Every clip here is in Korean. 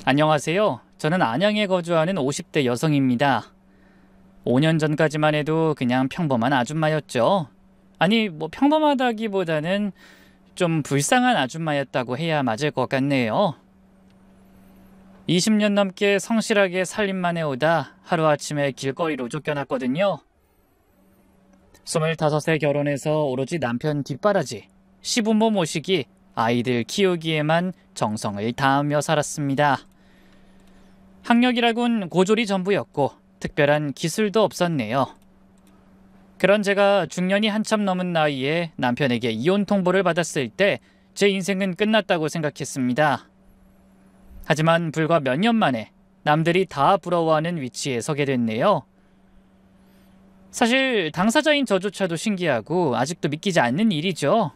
안녕하세요. 저는 안양에 거주하는 50대 여성입니다. 5년 전까지만 해도 그냥 평범한 아줌마였죠. 아니, 평범하다기보다는 좀 불쌍한 아줌마였다고 해야 맞을 것 같네요. 20년 넘게 성실하게 살림만 해오다 하루아침에 길거리로 쫓겨났거든요. 25세 결혼해서 오로지 남편 뒷바라지, 시부모 모시기, 아이들 키우기에만 정성을 다하며 살았습니다. 학력이라곤 고졸이 전부였고 특별한 기술도 없었네요. 그런 제가 중년이 한참 넘은 나이에 남편에게 이혼 통보를 받았을 때 제 인생은 끝났다고 생각했습니다. 하지만 불과 몇 년 만에 남들이 다 부러워하는 위치에 서게 됐네요. 사실 당사자인 저조차도 신기하고 아직도 믿기지 않는 일이죠.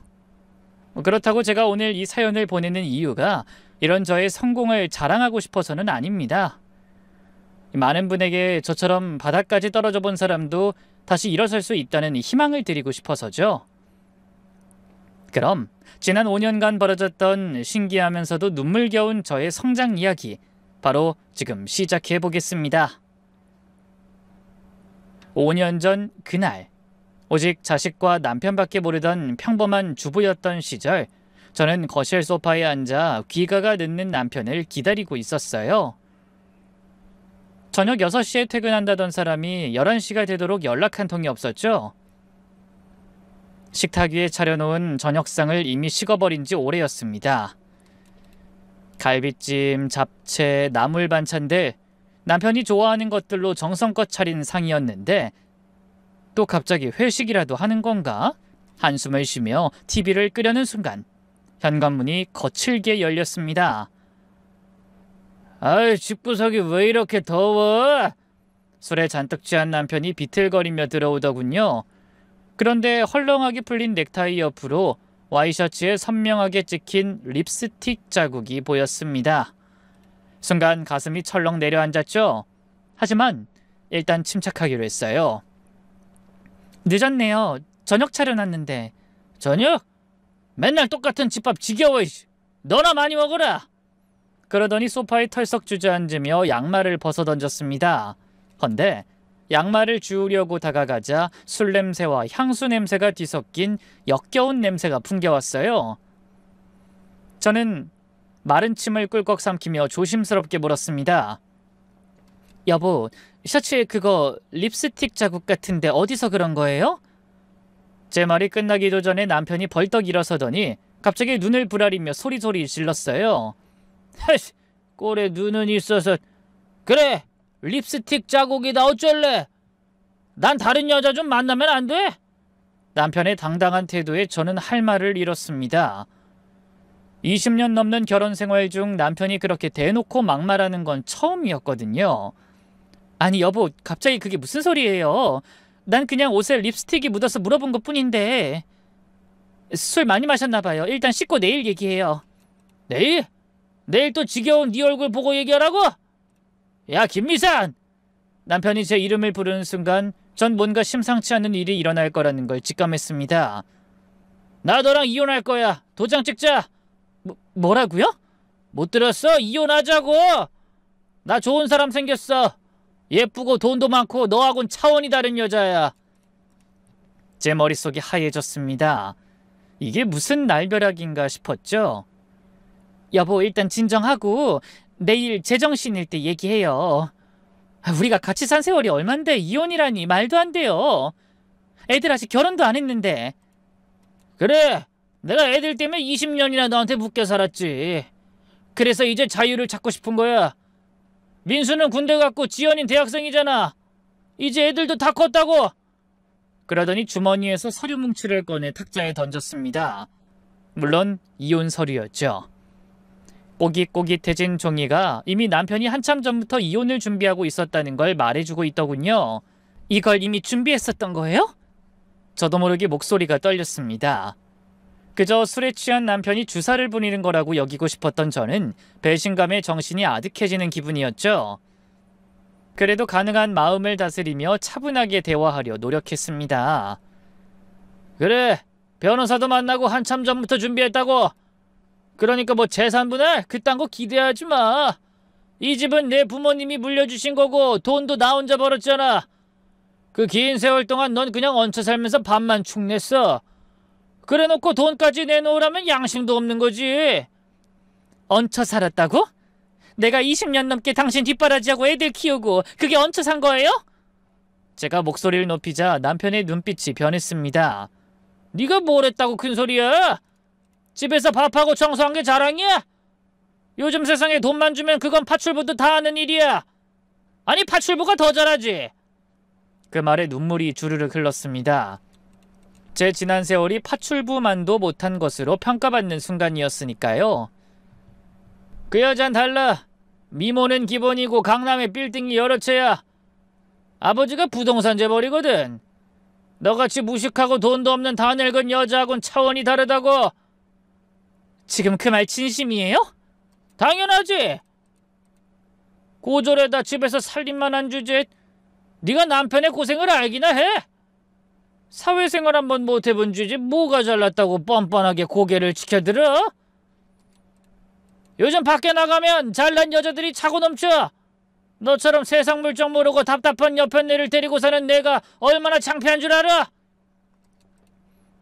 그렇다고 제가 오늘 이 사연을 보내는 이유가 이런 저의 성공을 자랑하고 싶어서는 아닙니다. 많은 분에게 저처럼 바닥까지 떨어져 본 사람도 다시 일어설 수 있다는 희망을 드리고 싶어서죠. 그럼 지난 5년간 벌어졌던 신기하면서도 눈물겨운 저의 성장 이야기 바로 지금 시작해 보겠습니다. 5년 전 그날, 오직 자식과 남편밖에 모르던 평범한 주부였던 시절, 저는 거실 소파에 앉아 귀가가 늦는 남편을 기다리고 있었어요. 저녁 6시에 퇴근한다던 사람이 11시가 되도록 연락 한 통이 없었죠. 식탁 위에 차려놓은 저녁상을 이미 식어버린 지 오래였습니다. 갈비찜, 잡채, 나물 반찬들, 남편이 좋아하는 것들로 정성껏 차린 상이었는데 또 갑자기 회식이라도 하는 건가? 한숨을 쉬며 TV를 끄려는 순간 현관문이 거칠게 열렸습니다. 아이, 집구석이 왜 이렇게 더워? 술에 잔뜩 취한 남편이 비틀거리며 들어오더군요. 그런데 헐렁하게 풀린 넥타이 옆으로 와이셔츠에 선명하게 찍힌 립스틱 자국이 보였습니다. 순간 가슴이 철렁 내려앉았죠. 하지만 일단 침착하기로 했어요. 늦었네요. 저녁 차려놨는데. 저녁? 맨날 똑같은 집밥 지겨워. 너나 많이 먹어라. 그러더니 소파에 털썩 주저앉으며 양말을 벗어던졌습니다. 헌데 양말을 주우려고 다가가자 술 냄새와 향수 냄새가 뒤섞인 역겨운 냄새가 풍겨왔어요. 저는 마른 침을 꿀꺽 삼키며 조심스럽게 물었습니다. 여보, 셔츠에 그거 립스틱 자국 같은데 어디서 그런 거예요? 제 말이 끝나기도 전에 남편이 벌떡 일어서더니 갑자기 눈을 부라리며 소리소리 질렀어요. 하이씨, 꼴에 눈은 있어서. 그래, 립스틱 자국이다 어쩔래? 난 다른 여자 좀 만나면 안 돼? 남편의 당당한 태도에 저는 할 말을 잃었습니다. 20년 넘는 결혼 생활 중 남편이 그렇게 대놓고 막말하는 건 처음이었거든요. 아니 여보, 갑자기 그게 무슨 소리예요? 난 그냥 옷에 립스틱이 묻어서 물어본 것뿐인데. 술 많이 마셨나 봐요. 일단 씻고 내일 얘기해요. 내일? 내일 또 지겨운 네 얼굴 보고 얘기하라고? 야, 김미산! 남편이 제 이름을 부르는 순간 전 뭔가 심상치 않은 일이 일어날 거라는 걸 직감했습니다. 나 너랑 이혼할 거야. 도장 찍자. 뭐라고요? 못 들었어? 이혼하자고! 나 좋은 사람 생겼어. 예쁘고 돈도 많고 너하고는 차원이 다른 여자야. 제 머릿속이 하얘졌습니다. 이게 무슨 날벼락인가 싶었죠. 여보, 일단 진정하고 내일 제정신일 때 얘기해요. 우리가 같이 산 세월이 얼만데 이혼이라니 말도 안 돼요. 애들 아직 결혼도 안 했는데. 그래, 내가 애들 때문에 20년이나 너한테 묶여 살았지. 그래서 이제 자유를 찾고 싶은 거야. 민수는 군대 갔고 지연인 대학생이잖아. 이제 애들도 다 컸다고. 그러더니 주머니에서 서류 뭉치를 꺼내 탁자에 던졌습니다. 물론 이혼 서류였죠. 꼬깃꼬깃해진 종이가 이미 남편이 한참 전부터 이혼을 준비하고 있었다는 걸 말해주고 있더군요. 이걸 이미 준비했었던 거예요? 저도 모르게 목소리가 떨렸습니다. 그저 술에 취한 남편이 주사를 부리는 거라고 여기고 싶었던 저는 배신감에 정신이 아득해지는 기분이었죠. 그래도 가능한 마음을 다스리며 차분하게 대화하려 노력했습니다. 그래, 변호사도 만나고 한참 전부터 준비했다고. 그러니까 뭐 재산분할 그딴 거 기대하지 마. 이 집은 내 부모님이 물려주신 거고 돈도 나 혼자 벌었잖아. 그 긴 세월 동안 넌 그냥 얹혀 살면서 밥만 축냈어. 그래놓고 돈까지 내놓으라면 양심도 없는 거지. 얹혀 살았다고? 내가 20년 넘게 당신 뒷바라지하고 애들 키우고 그게 얹혀 산 거예요? 제가 목소리를 높이자 남편의 눈빛이 변했습니다. 네가 뭘 했다고 큰 소리야? 집에서 밥하고 청소한 게 자랑이야? 요즘 세상에 돈만 주면 그건 파출부도 다 하는 일이야. 아니 파출부가 더 잘하지. 그 말에 눈물이 주르륵 흘렀습니다. 제 지난 세월이 파출부만도 못한 것으로 평가받는 순간이었으니까요. 그 여잔 달라. 미모는 기본이고 강남에 빌딩이 여러 채야. 아버지가 부동산 재벌이거든. 너같이 무식하고 돈도 없는 다 늙은 여자하고는 차원이 다르다고. 지금 그 말 진심이에요? 당연하지. 고졸에다 집에서 살림만 한 주제 네가 남편의 고생을 알기나 해? 사회생활 한번 못해본 주제 뭐가 잘났다고 뻔뻔하게 고개를 치켜들어? 요즘 밖에 나가면 잘난 여자들이 차고 넘쳐. 너처럼 세상 물정 모르고 답답한 여편네를 데리고 사는 내가 얼마나 창피한 줄 알아?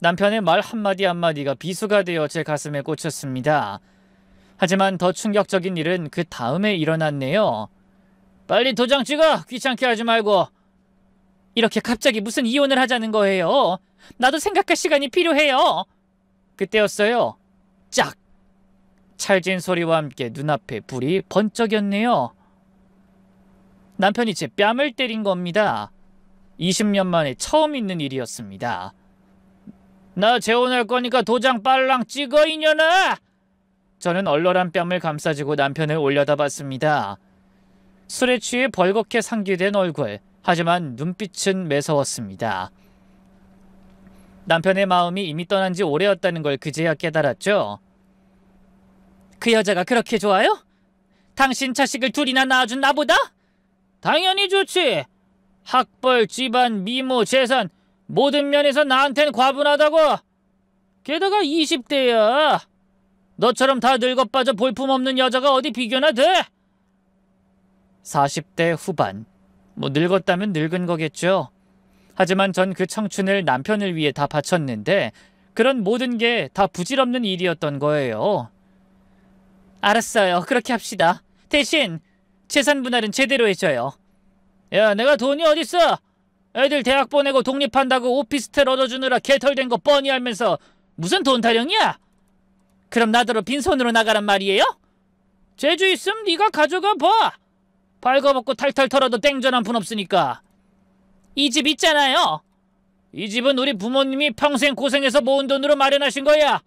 남편의 말 한마디 한마디가 비수가 되어 제 가슴에 꽂혔습니다. 하지만 더 충격적인 일은 그 다음에 일어났네요. 빨리 도장 찍어! 귀찮게 하지 말고. 이렇게 갑자기 무슨 이혼을 하자는 거예요? 나도 생각할 시간이 필요해요. 그때였어요. 짝! 찰진 소리와 함께 눈앞에 불이 번쩍였네요. 남편이 제 뺨을 때린 겁니다. 20년 만에 처음 있는 일이었습니다. 나 재혼할 거니까 도장 빨랑 찍어 이년아! 저는 얼얼한 뺨을 감싸주고 남편을 올려다봤습니다. 술에 취해 벌겋게 상기된 얼굴, 하지만 눈빛은 매서웠습니다. 남편의 마음이 이미 떠난 지 오래였다는 걸 그제야 깨달았죠. 그 여자가 그렇게 좋아요? 당신 자식을 둘이나 낳아준 나보다? 당연히 좋지. 학벌, 집안, 미모, 재산 모든 면에서 나한텐 과분하다고. 게다가 20대야. 너처럼 다 늙어빠져 볼품없는 여자가 어디 비교나 돼? 40대 후반. 뭐 늙었다면 늙은 거겠죠. 하지만 전 그 청춘을 남편을 위해 다 바쳤는데 그런 모든 게 다 부질없는 일이었던 거예요. 알았어요. 그렇게 합시다. 대신 재산 분할은 제대로 해줘요. 야, 내가 돈이 어딨어? 애들 대학 보내고 독립한다고 오피스텔 얻어주느라 개털된 거 뻔히 알면서 무슨 돈 타령이야? 그럼 나더러 빈손으로 나가란 말이에요? 재주 있음 네가 가져가 봐. 발가벗고 탈탈 털어도 땡전 한 푼 없으니까. 이 집 있잖아요. 이 집은 우리 부모님이 평생 고생해서 모은 돈으로 마련하신 거야.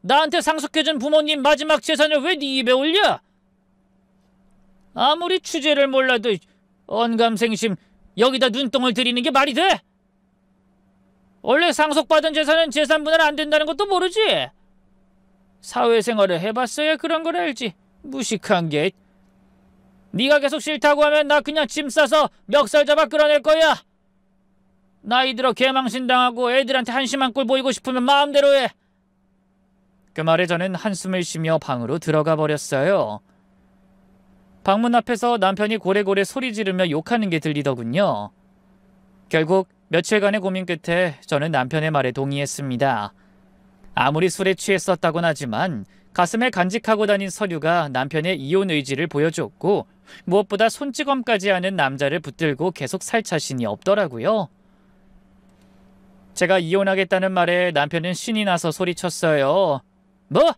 나한테 상속해준 부모님 마지막 재산을 왜 네 입에 올려? 아무리 취재를 몰라도 언감생심 여기다 눈덩을 들이는 게 말이 돼? 원래 상속받은 재산은 재산 분할 안 된다는 것도 모르지? 사회생활을 해봤어야 그런 걸 알지. 무식한 게. 네가 계속 싫다고 하면 나 그냥 짐 싸서 멱살 잡아 끌어낼 거야. 나이 들어 개망신당하고 애들한테 한심한 꼴 보이고 싶으면 마음대로 해. 그 말에 저는 한숨을 쉬며 방으로 들어가 버렸어요. 방문 앞에서 남편이 고래고래 소리 지르며 욕하는 게 들리더군요. 결국 며칠간의 고민 끝에 저는 남편의 말에 동의했습니다. 아무리 술에 취했었다곤 하지만 가슴에 간직하고 다닌 서류가 남편의 이혼 의지를 보여줬고 무엇보다 손찌검까지 하는 남자를 붙들고 계속 살 자신이 없더라고요. 제가 이혼하겠다는 말에 남편은 신이 나서 소리쳤어요. 뭐?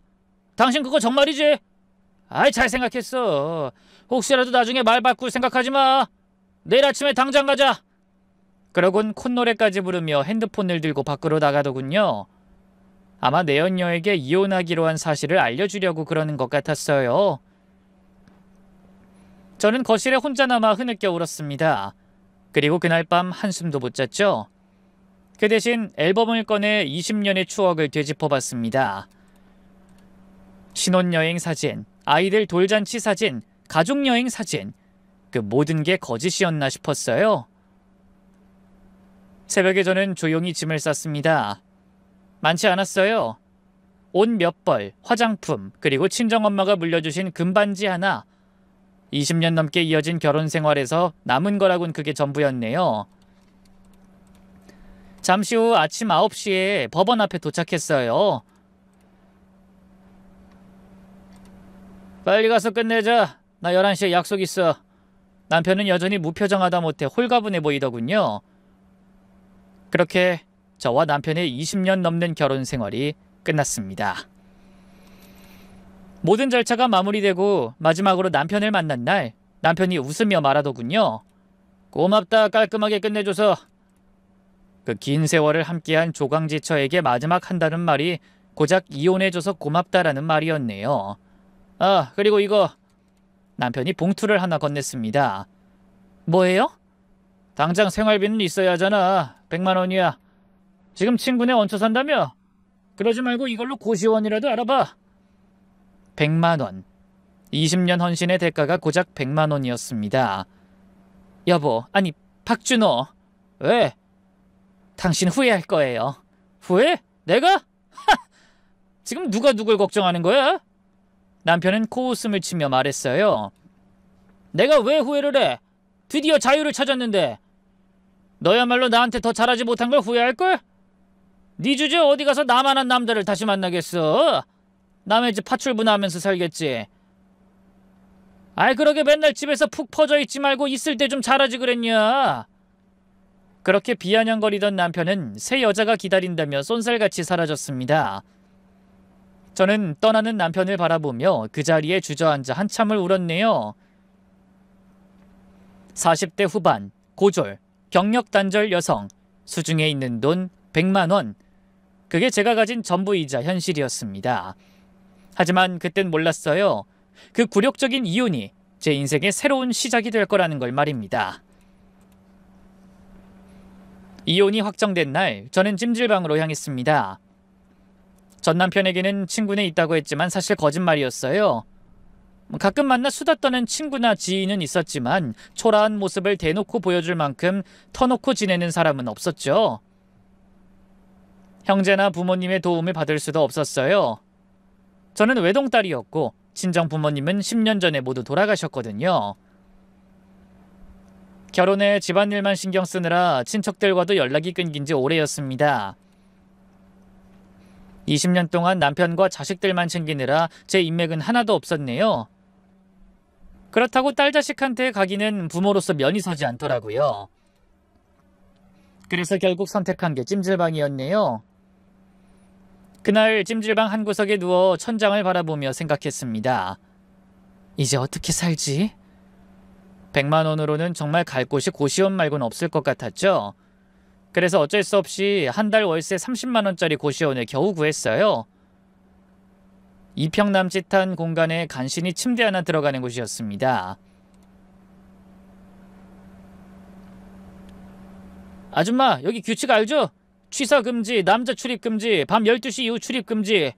당신 그거 정말이지? 아이, 잘 생각했어. 혹시라도 나중에 말 바꿀 생각하지 마. 내일 아침에 당장 가자. 그러곤 콧노래까지 부르며 핸드폰을 들고 밖으로 나가더군요. 아마 내연녀에게 이혼하기로 한 사실을 알려주려고 그러는 것 같았어요. 저는 거실에 혼자 남아 흐느껴 울었습니다. 그리고 그날 밤 한숨도 못 잤죠. 그 대신 앨범을 꺼내 20년의 추억을 되짚어봤습니다. 신혼여행 사진, 아이들 돌잔치 사진, 가족여행 사진, 그 모든 게 거짓이었나 싶었어요. 새벽에 저는 조용히 짐을 쌌습니다. 많지 않았어요. 옷 몇 벌, 화장품, 그리고 친정엄마가 물려주신 금반지 하나, 20년 넘게 이어진 결혼 생활에서 남은 거라곤 그게 전부였네요. 잠시 후 아침 9시에 법원 앞에 도착했어요. 빨리 가서 끝내자. 나 11시에 약속 있어. 남편은 여전히 무표정하다 못해 홀가분해 보이더군요. 그렇게 저와 남편의 20년 넘는 결혼 생활이 끝났습니다. 모든 절차가 마무리되고 마지막으로 남편을 만난 날 남편이 웃으며 말하더군요. 고맙다, 깔끔하게 끝내줘서. 그 긴 세월을 함께한 조강지처에게 마지막 한다는 말이 고작 이혼해줘서 고맙다라는 말이었네요. 아, 그리고 이거. 남편이 봉투를 하나 건넸습니다. 뭐예요? 당장 생활비는 있어야 하잖아. 100만 원이야. 지금 친구네 얹혀 산다며? 그러지 말고 이걸로 고시원이라도 알아봐. 100만 원. 20년 헌신의 대가가 고작 100만 원이었습니다. 여보, 아니 박준호. 왜? 당신 후회할 거예요. 후회? 내가? 하! 지금 누가 누굴 걱정하는 거야? 남편은 코웃음을 치며 말했어요. 내가 왜 후회를 해? 드디어 자유를 찾았는데. 너야말로 나한테 더 잘하지 못한 걸 후회할걸? 네 주제 어디 가서 나만한 남자를 다시 만나겠어? 남의 집 파출부나 하면서 살겠지. 아이, 그러게 맨날 집에서 푹 퍼져 있지 말고 있을 때 좀 잘하지 그랬냐? 그렇게 비아냥거리던 남편은 새 여자가 기다린다며 쏜살같이 사라졌습니다. 저는 떠나는 남편을 바라보며 그 자리에 주저앉아 한참을 울었네요. 40대 후반, 고졸, 경력 단절 여성, 수중에 있는 돈 100만 원. 그게 제가 가진 전부이자 현실이었습니다. 하지만 그땐 몰랐어요. 그 굴욕적인 이혼이 제 인생의 새로운 시작이 될 거라는 걸 말입니다. 이혼이 확정된 날 저는 찜질방으로 향했습니다. 전 남편에게는 친구네 있다고 했지만 사실 거짓말이었어요. 가끔 만나 수다 떠는 친구나 지인은 있었지만 초라한 모습을 대놓고 보여줄 만큼 터놓고 지내는 사람은 없었죠. 형제나 부모님의 도움을 받을 수도 없었어요. 저는 외동딸이었고 친정 부모님은 10년 전에 모두 돌아가셨거든요. 결혼해 집안일만 신경 쓰느라 친척들과도 연락이 끊긴 지 오래였습니다. 20년 동안 남편과 자식들만 챙기느라 제 인맥은 하나도 없었네요. 그렇다고 딸 자식한테 가기는 부모로서 면이 서지 않더라고요. 그래서 결국 선택한 게 찜질방이었네요. 그날 찜질방 한 구석에 누워 천장을 바라보며 생각했습니다. 이제 어떻게 살지? 100만 원으로는 정말 갈 곳이 고시원 말고는 없을 것 같았죠. 그래서 어쩔 수 없이 한 달 월세 30만 원짜리 고시원을 겨우 구했어요. 2평 남짓한 공간에 간신히 침대 하나 들어가는 곳이었습니다. 아줌마, 여기 규칙 알죠? 취사 금지, 남자 출입 금지, 밤 12시 이후 출입 금지.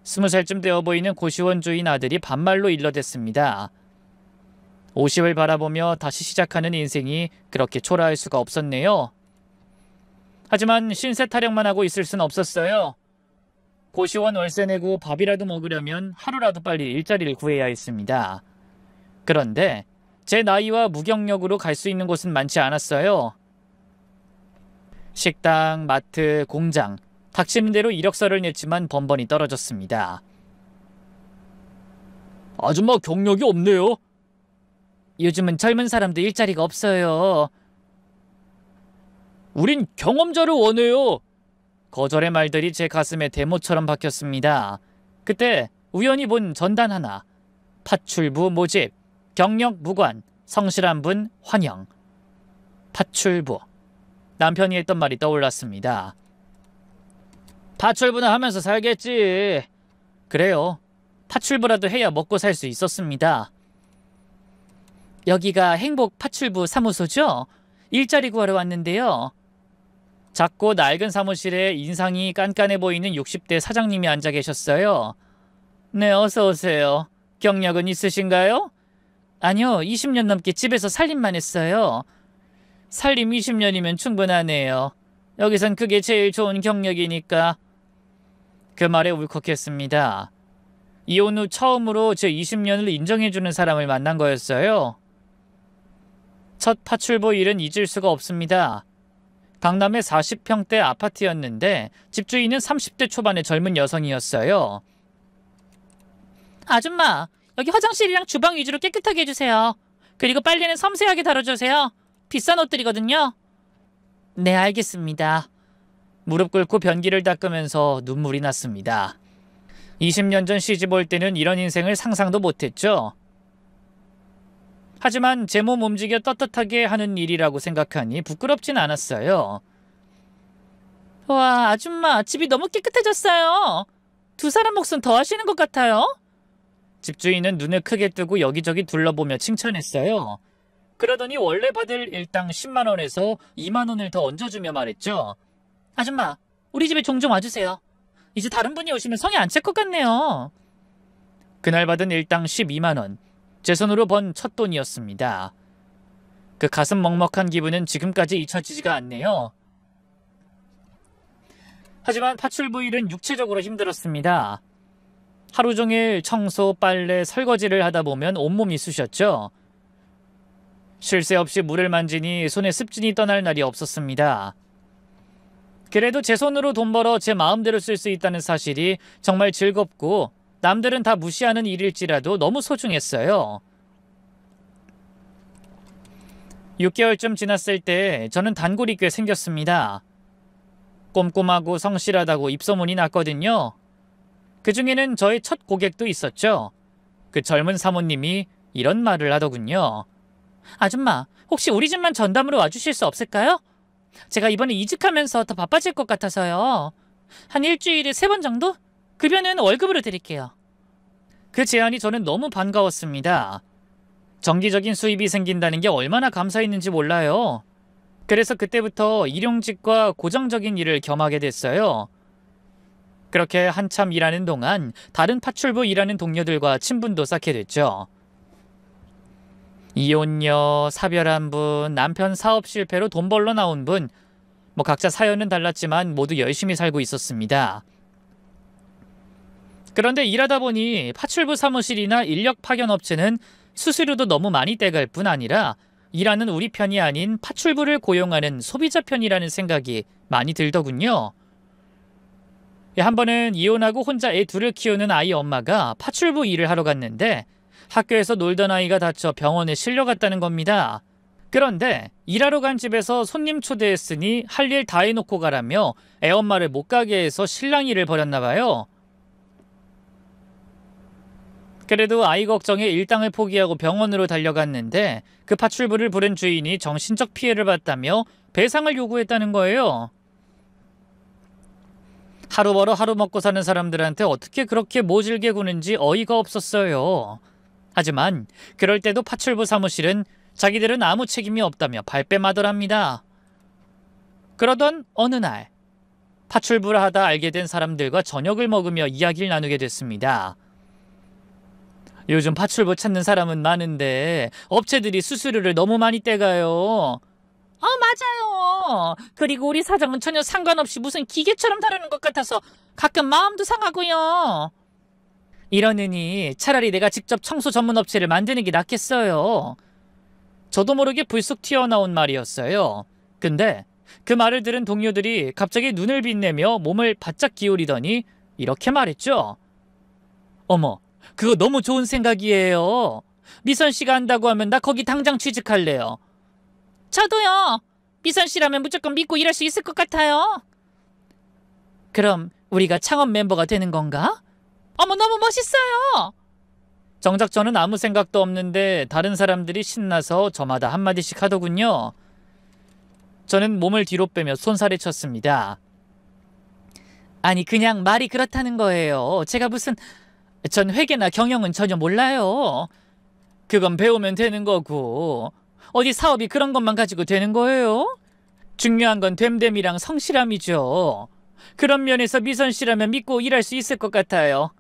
20살쯤 되어 보이는 고시원 주인 아들이 반말로 일러댔습니다. 50을 바라보며 다시 시작하는 인생이 그렇게 초라할 수가 없었네요. 하지만 신세 타령만 하고 있을 순 없었어요. 고시원 월세 내고 밥이라도 먹으려면 하루라도 빨리 일자리를 구해야 했습니다. 그런데 제 나이와 무경력으로 갈 수 있는 곳은 많지 않았어요. 식당, 마트, 공장, 닥치는 대로 이력서를 냈지만 번번이 떨어졌습니다. 아줌마 경력이 없네요. 요즘은 젊은 사람도 일자리가 없어요. 우린 경험자를 원해요. 거절의 말들이 제 가슴에 대모처럼 박혔습니다. 그때 우연히 본 전단 하나. 파출부 모집, 경력 무관, 성실한 분 환영. 파출부. 남편이 했던 말이 떠올랐습니다. 파출부나 하면서 살겠지. 그래요. 파출부라도 해야 먹고 살 수 있었습니다. 여기가 행복 파출부 사무소죠? 일자리 구하러 왔는데요. 작고 낡은 사무실에 인상이 깐깐해 보이는 60대 사장님이 앉아 계셨어요. 네, 어서 오세요. 경력은 있으신가요? 아니요, 20년 넘게 집에서 살림만 했어요. 살림 20년이면 충분하네요. 여기선 그게 제일 좋은 경력이니까. 그 말에 울컥했습니다. 이혼 후 처음으로 제 20년을 인정해주는 사람을 만난 거였어요. 첫 파출부 일은 잊을 수가 없습니다. 강남의 40평대 아파트였는데 집주인은 30대 초반의 젊은 여성이었어요. 아줌마, 여기 화장실이랑 주방 위주로 깨끗하게 해주세요. 그리고 빨래는 섬세하게 다뤄주세요. 비싼 옷들이거든요. 네, 알겠습니다. 무릎 꿇고 변기를 닦으면서 눈물이 났습니다. 20년 전 시집 올 때는 이런 인생을 상상도 못했죠. 하지만 제 몸 움직여 떳떳하게 하는 일이라고 생각하니 부끄럽진 않았어요. 와, 아줌마, 집이 너무 깨끗해졌어요. 두 사람 몫은 더 하시는 것 같아요. 집주인은 눈을 크게 뜨고 여기저기 둘러보며 칭찬했어요. 그러더니 원래 받을 일당 10만 원에서 2만 원을 더 얹어주며 말했죠. 아줌마, 우리 집에 종종 와주세요. 이제 다른 분이 오시면 성에 안 찰 것 같네요. 그날 받은 일당 12만 원. 제 손으로 번 첫 돈이었습니다. 그 가슴 먹먹한 기분은 지금까지 잊혀지지가 않네요. 하지만 파출부 일은 육체적으로 힘들었습니다. 하루 종일 청소, 빨래, 설거지를 하다 보면 온몸이 쑤셨죠. 쉴 새 없이 물을 만지니 손에 습진이 떠날 날이 없었습니다. 그래도 제 손으로 돈 벌어 제 마음대로 쓸 수 있다는 사실이 정말 즐겁고 남들은 다 무시하는 일일지라도 너무 소중했어요. 6개월쯤 지났을 때 저는 단골이 꽤 생겼습니다. 꼼꼼하고 성실하다고 입소문이 났거든요. 그 중에는 저의 첫 고객도 있었죠. 그 젊은 사모님이 이런 말을 하더군요. 아줌마, 혹시 우리 집만 전담으로 와주실 수 없을까요? 제가 이번에 이직하면서 더 바빠질 것 같아서요. 한 일주일에 3번 정도? 급여는 월급으로 드릴게요. 그 제안이 저는 너무 반가웠습니다. 정기적인 수입이 생긴다는 게 얼마나 감사했는지 몰라요. 그래서 그때부터 일용직과 고정적인 일을 겸하게 됐어요. 그렇게 한참 일하는 동안 다른 파출부 일하는 동료들과 친분도 쌓게 됐죠. 이혼녀, 사별한 분, 남편 사업 실패로 돈 벌러 나온 분, 각자 사연은 달랐지만 모두 열심히 살고 있었습니다. 그런데 일하다 보니 파출부 사무실이나 인력 파견 업체는 수수료도 너무 많이 떼갈 뿐 아니라 일하는 우리 편이 아닌 파출부를 고용하는 소비자 편이라는 생각이 많이 들더군요. 한 번은 이혼하고 혼자 애 둘을 키우는 아이 엄마가 파출부 일을 하러 갔는데 학교에서 놀던 아이가 다쳐 병원에 실려갔다는 겁니다. 그런데 일하러 간 집에서 손님 초대했으니 할 일 다 해놓고 가라며 애엄마를 못 가게 해서 실랑이를 벌였나 봐요. 그래도 아이 걱정에 일당을 포기하고 병원으로 달려갔는데 그 파출부를 부른 주인이 정신적 피해를 봤다며 배상을 요구했다는 거예요. 하루 벌어 하루 먹고 사는 사람들한테 어떻게 그렇게 모질게 구는지 어이가 없었어요. 하지만 그럴 때도 파출부 사무실은 자기들은 아무 책임이 없다며 발뺌하더랍니다. 그러던 어느 날 파출부를 하다 알게 된 사람들과 저녁을 먹으며 이야기를 나누게 됐습니다. 요즘 파출부 찾는 사람은 많은데 업체들이 수수료를 너무 많이 떼가요. 맞아요. 그리고 우리 사장은 전혀 상관없이 무슨 기계처럼 다루는 것 같아서 가끔 마음도 상하고요. 이러느니 차라리 내가 직접 청소 전문 업체를 만드는 게 낫겠어요. 저도 모르게 불쑥 튀어나온 말이었어요. 근데 그 말을 들은 동료들이 갑자기 눈을 빛내며 몸을 바짝 기울이더니 이렇게 말했죠. 어머, 그거 너무 좋은 생각이에요. 미선 씨가 한다고 하면 나 거기 당장 취직할래요. 저도요. 미선 씨라면 무조건 믿고 일할 수 있을 것 같아요. 그럼 우리가 창업 멤버가 되는 건가? 어머, 너무 멋있어요. 정작 저는 아무 생각도 없는데 다른 사람들이 신나서 저마다 한마디씩 하더군요. 저는 몸을 뒤로 빼며 손살에 쳤습니다. 아니, 그냥 말이 그렇다는 거예요. 제가 전 회계나 경영은 전혀 몰라요. 그건 배우면 되는 거고 어디 사업이 그런 것만 가지고 되는 거예요? 중요한 건 됨됨이랑 성실함이죠. 그런 면에서 미선 씨라면 믿고 일할 수 있을 것 같아요.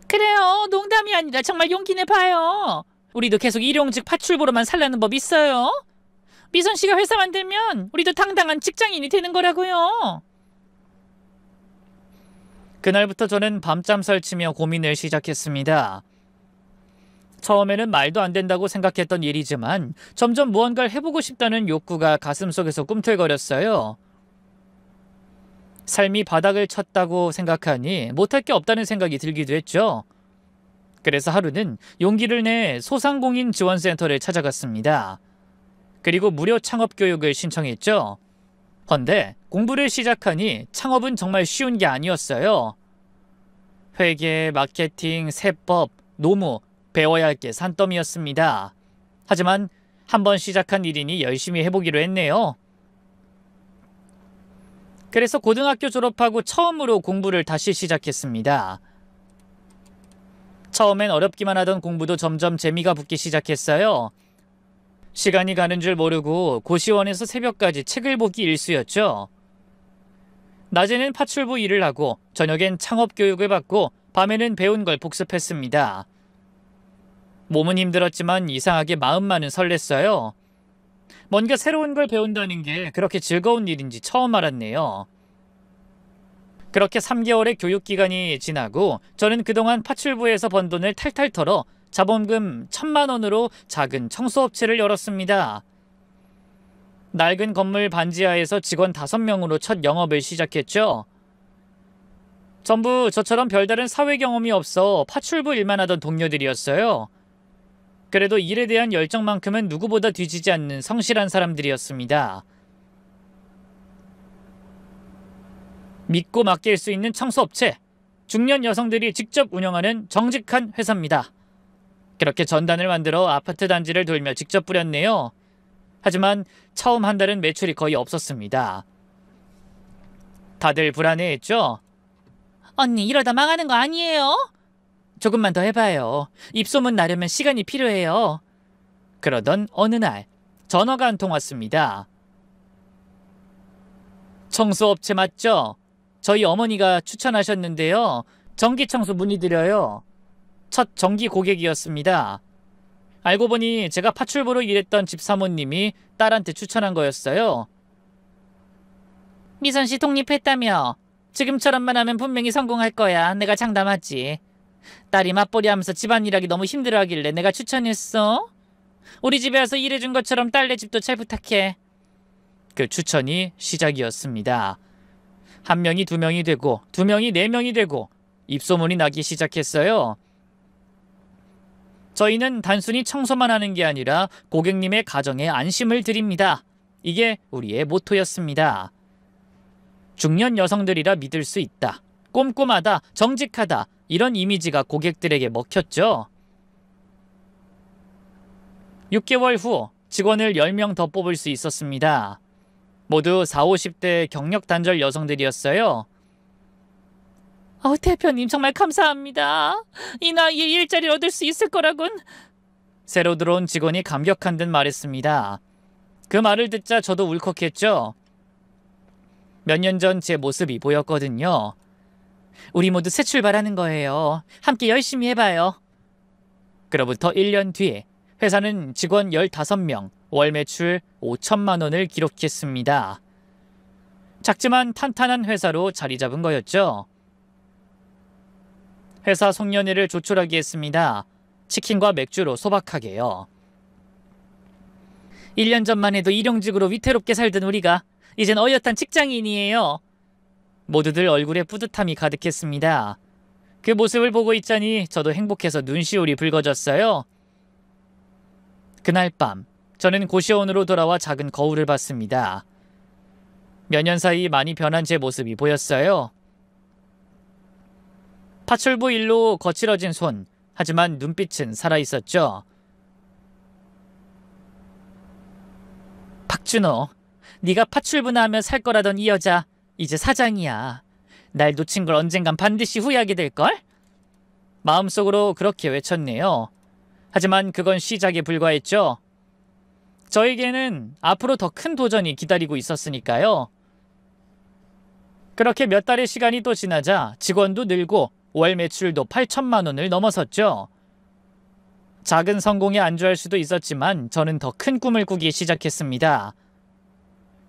그래요. 농담이 아니라 정말 용기 내봐요. 우리도 계속 일용직 파출부로만 살라는 법 있어요. 미선 씨가 회사 만들면 우리도 당당한 직장인이 되는 거라고요. 그날부터 저는 밤잠 설치며 고민을 시작했습니다. 처음에는 말도 안 된다고 생각했던 일이지만 점점 무언가를 해보고 싶다는 욕구가 가슴속에서 꿈틀거렸어요. 삶이 바닥을 쳤다고 생각하니 못할 게 없다는 생각이 들기도 했죠. 그래서 하루는 용기를 내 소상공인 지원센터를 찾아갔습니다. 그리고 무료 창업 교육을 신청했죠. 헌데 공부를 시작하니 창업은 정말 쉬운 게 아니었어요. 회계, 마케팅, 세법, 노무, 배워야 할 게 산더미였습니다. 하지만 한번 시작한 일이니 열심히 해보기로 했네요. 그래서 고등학교 졸업하고 처음으로 공부를 다시 시작했습니다. 처음엔 어렵기만 하던 공부도 점점 재미가 붙기 시작했어요. 시간이 가는 줄 모르고 고시원에서 새벽까지 책을 보기 일쑤였죠. 낮에는 파출부 일을 하고 저녁엔 창업 교육을 받고 밤에는 배운 걸 복습했습니다. 몸은 힘들었지만 이상하게 마음만은 설렜어요. 뭔가 새로운 걸 배운다는 게 그렇게 즐거운 일인지 처음 알았네요. 그렇게 3개월의 교육기간이 지나고 저는 그동안 파출부에서 번 돈을 탈탈 털어 자본금 1,000만 원으로 작은 청소업체를 열었습니다. 낡은 건물 반지하에서 직원 5명으로 첫 영업을 시작했죠. 전부 저처럼 별다른 사회 경험이 없어 파출부 일만 하던 동료들이었어요. 그래도 일에 대한 열정만큼은 누구보다 뒤지지 않는 성실한 사람들이었습니다. 믿고 맡길 수 있는 청소업체, 중년 여성들이 직접 운영하는 정직한 회사입니다. 그렇게 전단을 만들어 아파트 단지를 돌며 직접 뿌렸네요. 하지만 처음 한 달은 매출이 거의 없었습니다. 다들 불안해했죠? 언니 이러다 망하는 거 아니에요? 조금만 더 해봐요. 입소문 나려면 시간이 필요해요. 그러던 어느 날 전화가 한 통 왔습니다. 청소업체 맞죠? 저희 어머니가 추천하셨는데요. 전기청소 문의드려요. 첫 정기 고객이었습니다. 알고 보니 제가 파출부로 일했던 집사모님이 딸한테 추천한 거였어요. 미선씨 독립했다며? 지금처럼만 하면 분명히 성공할 거야. 내가 장담하지. 딸이 맞벌이 하면서 집안일하기 너무 힘들어하길래 내가 추천했어. 우리 집에 와서 일해준 것처럼 딸네 집도 잘 부탁해. 그 추천이 시작이었습니다. 1명이 2명이 되고 2명이 4명이 되고 입소문이 나기 시작했어요. 저희는 단순히 청소만 하는 게 아니라 고객님의 가정에 안심을 드립니다. 이게 우리의 모토였습니다. 중년 여성들이라 믿을 수 있다. 꼼꼼하다, 정직하다, 이런 이미지가 고객들에게 먹혔죠. 6개월 후 직원을 10명 더 뽑을 수 있었습니다. 모두 40, 50대 경력 단절 여성들이었어요. 대표님 정말 감사합니다. 이 나이에 일자리를 얻을 수 있을 거라곤. 새로 들어온 직원이 감격한 듯 말했습니다. 그 말을 듣자 저도 울컥했죠. 몇 년 전 제 모습이 보였거든요. 우리 모두 새 출발하는 거예요. 함께 열심히 해봐요. 그로부터 1년 뒤에 회사는 직원 15명, 월 매출 5천만 원을 기록했습니다. 작지만 탄탄한 회사로 자리 잡은 거였죠. 회사 송년회를 조촐하게 했습니다. 치킨과 맥주로 소박하게요. 1년 전만 해도 일용직으로 위태롭게 살던 우리가 이젠 어엿한 직장인이에요. 모두들 얼굴에 뿌듯함이 가득했습니다. 그 모습을 보고 있자니 저도 행복해서 눈시울이 붉어졌어요. 그날 밤 저는 고시원으로 돌아와 작은 거울을 봤습니다. 몇 년 사이 많이 변한 제 모습이 보였어요. 파출부 일로 거칠어진 손, 하지만 눈빛은 살아있었죠. 박준호, 네가 파출부나 하면 살 거라던 이 여자 이제 사장이야. 날 놓친 걸 언젠간 반드시 후회하게 될걸? 마음속으로 그렇게 외쳤네요. 하지만 그건 시작에 불과했죠. 저에게는 앞으로 더 큰 도전이 기다리고 있었으니까요. 그렇게 몇 달의 시간이 또 지나자 직원도 늘고 월 매출도 8천만 원을 넘어섰죠. 작은 성공에 안주할 수도 있었지만 저는 더 큰 꿈을 꾸기 시작했습니다.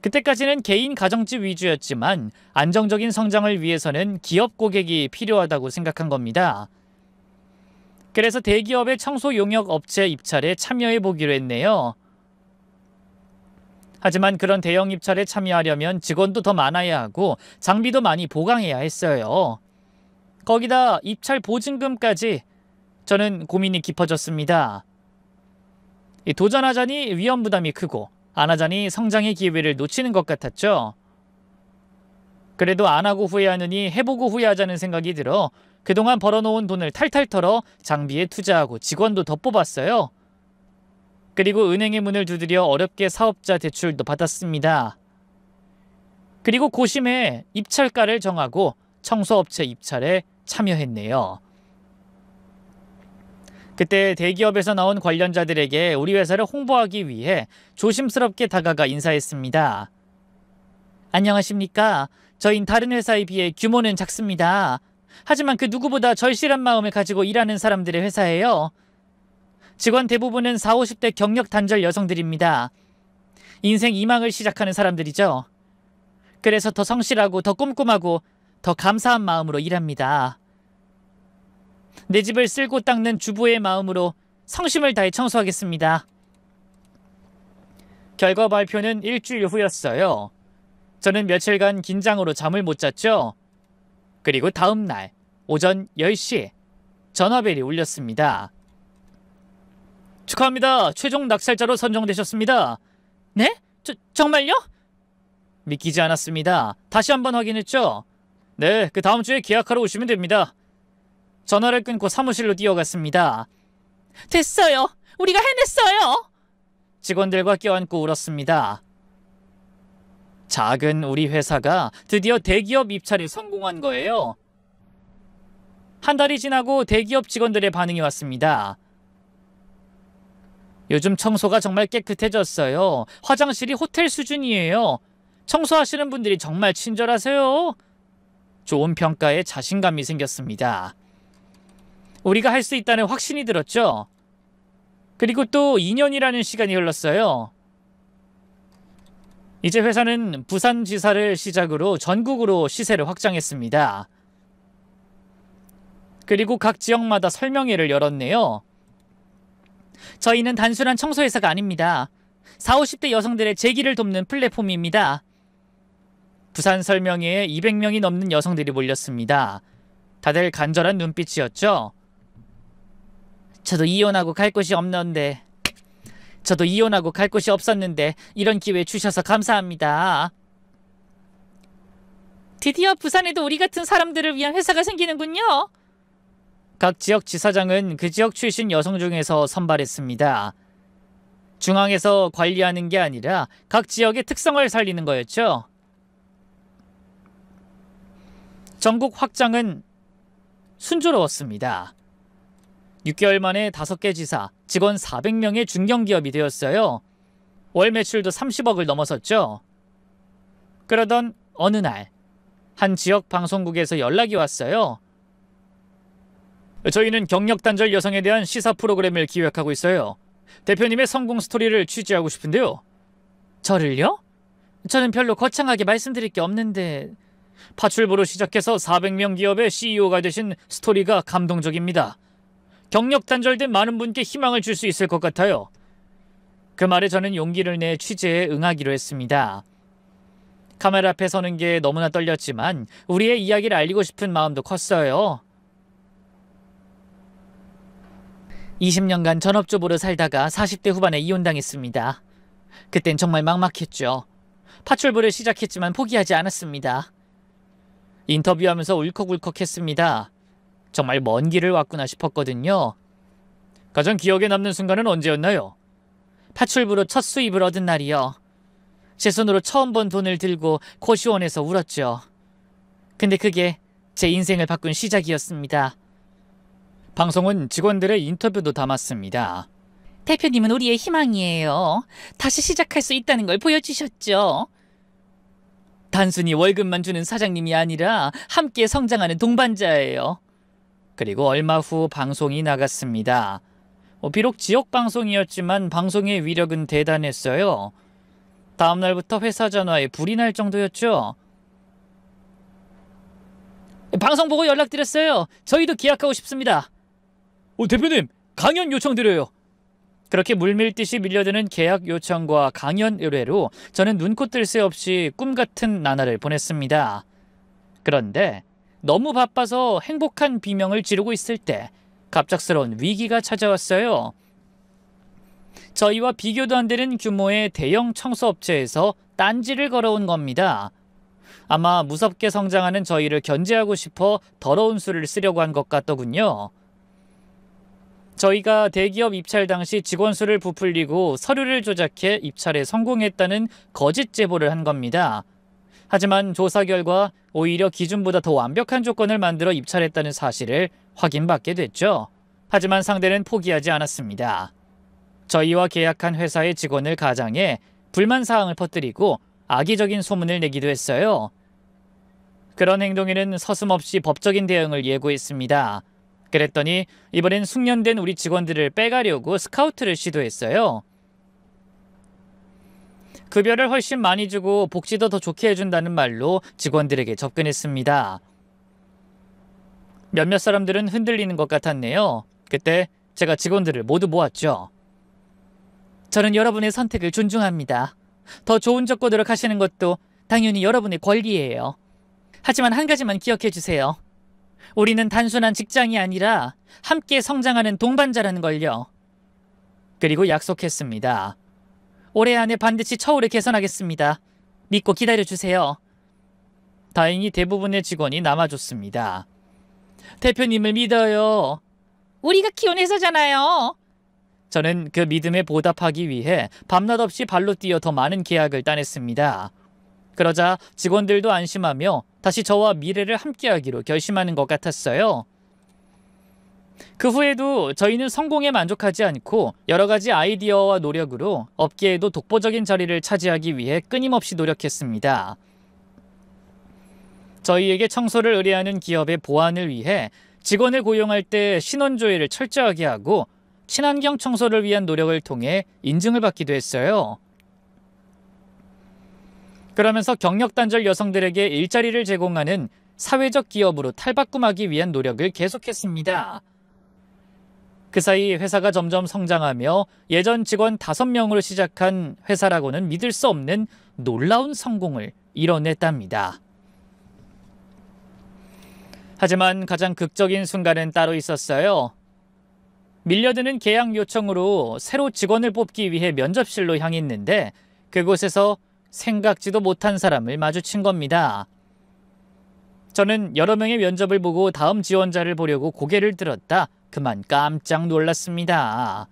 그때까지는 개인 가정집 위주였지만 안정적인 성장을 위해서는 기업 고객이 필요하다고 생각한 겁니다. 그래서 대기업의 청소 용역 업체 입찰에 참여해 보기로 했네요. 하지만 그런 대형 입찰에 참여하려면 직원도 더 많아야 하고 장비도 많이 보강해야 했어요. 거기다 입찰 보증금까지. 저는 고민이 깊어졌습니다. 도전하자니 위험 부담이 크고 안 하자니 성장의 기회를 놓치는 것 같았죠. 그래도 안 하고 후회하느니 해보고 후회하자는 생각이 들어 그동안 벌어놓은 돈을 탈탈 털어 장비에 투자하고 직원도 더 뽑았어요. 그리고 은행의 문을 두드려 어렵게 사업자 대출도 받았습니다. 그리고 고심해 입찰가를 정하고 청소업체 입찰에 참여했네요. 그때 대기업에서 나온 관련자들에게 우리 회사를 홍보하기 위해 조심스럽게 다가가 인사했습니다. 안녕하십니까? 저희는 다른 회사에 비해 규모는 작습니다. 하지만 그 누구보다 절실한 마음을 가지고 일하는 사람들의 회사예요. 직원 대부분은 40, 50대 경력 단절 여성들입니다. 인생 이망을 시작하는 사람들이죠. 그래서 더 성실하고 더 꼼꼼하고 더 감사한 마음으로 일합니다. 내 집을 쓸고 닦는 주부의 마음으로 성심을 다해 청소하겠습니다. 결과 발표는 일주일 후였어요. 저는 며칠간 긴장으로 잠을 못 잤죠. 그리고 다음 날 오전 10시 전화벨이 울렸습니다. 축하합니다. 최종 낙찰자로 선정되셨습니다. 네? 정말요? 믿기지 않았습니다. 다시 한번 확인했죠. 네, 그 다음 주에 계약하러 오시면 됩니다. 전화를 끊고 사무실로 뛰어갔습니다. 됐어요. 우리가 해냈어요. 직원들과 껴안고 울었습니다. 작은 우리 회사가 드디어 대기업 입찰에 성공한 거예요. 한 달이 지나고 대기업 직원들의 반응이 왔습니다. 요즘 청소가 정말 깨끗해졌어요. 화장실이 호텔 수준이에요. 청소하시는 분들이 정말 친절하세요. 좋은 평가에 자신감이 생겼습니다. 우리가 할 수 있다는 확신이 들었죠. 그리고 또 2년이라는 시간이 흘렀어요. 이제 회사는 부산지사를 시작으로 전국으로 시세를 확장했습니다. 그리고 각 지역마다 설명회를 열었네요. 저희는 단순한 청소회사가 아닙니다. 40, 50대 여성들의 재기를 돕는 플랫폼입니다. 부산 설명회에 200명이 넘는 여성들이 몰렸습니다. 다들 간절한 눈빛이었죠. 저도 이혼하고 갈 곳이 없었는데 이런 기회 주셔서 감사합니다. 드디어 부산에도 우리 같은 사람들을 위한 회사가 생기는군요. 각 지역 지사장은 그 지역 출신 여성 중에서 선발했습니다. 중앙에서 관리하는 게 아니라 각 지역의 특성을 살리는 거였죠. 전국 확장은 순조로웠습니다. 6개월 만에 5개 지사, 직원 400명의 중견기업이 되었어요. 월 매출도 30억을 넘어섰죠. 그러던 어느 날, 한 지역 방송국에서 연락이 왔어요. 저희는 경력 단절 여성에 대한 시사 프로그램을 기획하고 있어요. 대표님의 성공 스토리를 취재하고 싶은데요. 저를요? 저는 별로 거창하게 말씀드릴 게 없는데 파출부로 시작해서 400명 기업의 CEO가 되신 스토리가 감동적입니다. 경력 단절된 많은 분께 희망을 줄 수 있을 것 같아요. 그 말에 저는 용기를 내 취재에 응하기로 했습니다. 카메라 앞에 서는 게 너무나 떨렸지만 우리의 이야기를 알리고 싶은 마음도 컸어요. 20년간 전업주부로 살다가 40대 후반에 이혼당했습니다. 그땐 정말 막막했죠. 파출부를 시작했지만 포기하지 않았습니다. 인터뷰하면서 울컥울컥했습니다. 정말 먼 길을 왔구나 싶었거든요. 가장 기억에 남는 순간은 언제였나요? 파출부로 첫 수입을 얻은 날이요. 제 손으로 처음 번 돈을 들고 고시원에서 울었죠. 근데 그게 제 인생을 바꾼 시작이었습니다. 방송은 직원들의 인터뷰도 담았습니다. 대표님은 우리의 희망이에요. 다시 시작할 수 있다는 걸 보여주셨죠. 단순히 월급만 주는 사장님이 아니라 함께 성장하는 동반자예요. 그리고 얼마 후 방송이 나갔습니다. 비록 지역 방송이었지만 방송의 위력은 대단했어요. 다음 날부터 회사 전화에 불이 날 정도였죠. 방송 보고 연락드렸어요. 저희도 계약하고 싶습니다. 대표님, 강연 요청드려요. 그렇게 물밀듯이 밀려드는 계약 요청과 강연 의뢰로 저는 눈코 뜰 새 없이 꿈같은 나날을 보냈습니다. 그런데 너무 바빠서 행복한 비명을 지르고 있을 때 갑작스러운 위기가 찾아왔어요. 저희와 비교도 안 되는 규모의 대형 청소업체에서 딴지를 걸어온 겁니다. 아마 무섭게 성장하는 저희를 견제하고 싶어 더러운 수를 쓰려고 한 것 같더군요. 저희가 대기업 입찰 당시 직원 수를 부풀리고 서류를 조작해 입찰에 성공했다는 거짓 제보를 한 겁니다. 하지만 조사 결과 오히려 기준보다 더 완벽한 조건을 만들어 입찰했다는 사실을 확인받게 됐죠. 하지만 상대는 포기하지 않았습니다. 저희와 계약한 회사의 직원을 가장해 불만사항을 퍼뜨리고 악의적인 소문을 내기도 했어요. 그런 행동에는 서슴없이 법적인 대응을 예고했습니다. 그랬더니 이번엔 숙련된 우리 직원들을 빼가려고 스카우트를 시도했어요. 급여를 훨씬 많이 주고 복지도 더 좋게 해준다는 말로 직원들에게 접근했습니다. 몇몇 사람들은 흔들리는 것 같았네요. 그때 제가 직원들을 모두 모았죠. 저는 여러분의 선택을 존중합니다. 더 좋은 조건으로 가시는 것도 당연히 여러분의 권리예요. 하지만 한 가지만 기억해 주세요. 우리는 단순한 직장이 아니라 함께 성장하는 동반자라는 걸요. 그리고 약속했습니다. 올해 안에 반드시 처우를 개선하겠습니다. 믿고 기다려주세요. 다행히 대부분의 직원이 남아줬습니다. 대표님을 믿어요. 우리가 키운 회사잖아요. 저는 그 믿음에 보답하기 위해 밤낮 없이 발로 뛰어 더 많은 계약을 따냈습니다. 그러자 직원들도 안심하며 다시 저와 미래를 함께하기로 결심하는 것 같았어요. 그 후에도 저희는 성공에 만족하지 않고 여러 가지 아이디어와 노력으로 업계에도 독보적인 자리를 차지하기 위해 끊임없이 노력했습니다. 저희에게 청소를 의뢰하는 기업의 보안을 위해 직원을 고용할 때 신원조회를 철저하게 하고 친환경 청소를 위한 노력을 통해 인증을 받기도 했어요. 그러면서 경력 단절 여성들에게 일자리를 제공하는 사회적 기업으로 탈바꿈하기 위한 노력을 계속했습니다. 그 사이 회사가 점점 성장하며 예전 직원 5명으로 시작한 회사라고는 믿을 수 없는 놀라운 성공을 이뤄냈답니다. 하지만 가장 극적인 순간은 따로 있었어요. 밀려드는 계약 요청으로 새로 직원을 뽑기 위해 면접실로 향했는데 그곳에서 생각지도 못한 사람을 마주친 겁니다. 저는 여러 명의 면접을 보고 다음 지원자를 보려고 고개를 들었다 그만 깜짝 놀랐습니다.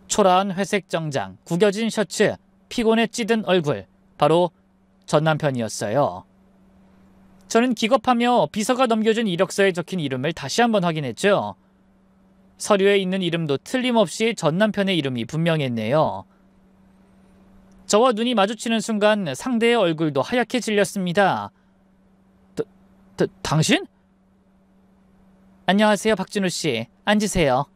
초라한 회색 정장, 구겨진 셔츠, 피곤에 찌든 얼굴, 바로 전 남편이었어요. 저는 기겁하며 비서가 넘겨준 이력서에 적힌 이름을 다시 한번 확인했죠. 서류에 있는 이름도 틀림없이 전 남편의 이름이 분명했네요. 저와 눈이 마주치는 순간 상대의 얼굴도 하얗게 질렸습니다. 당신? 안녕하세요, 박준우 씨. 앉으세요.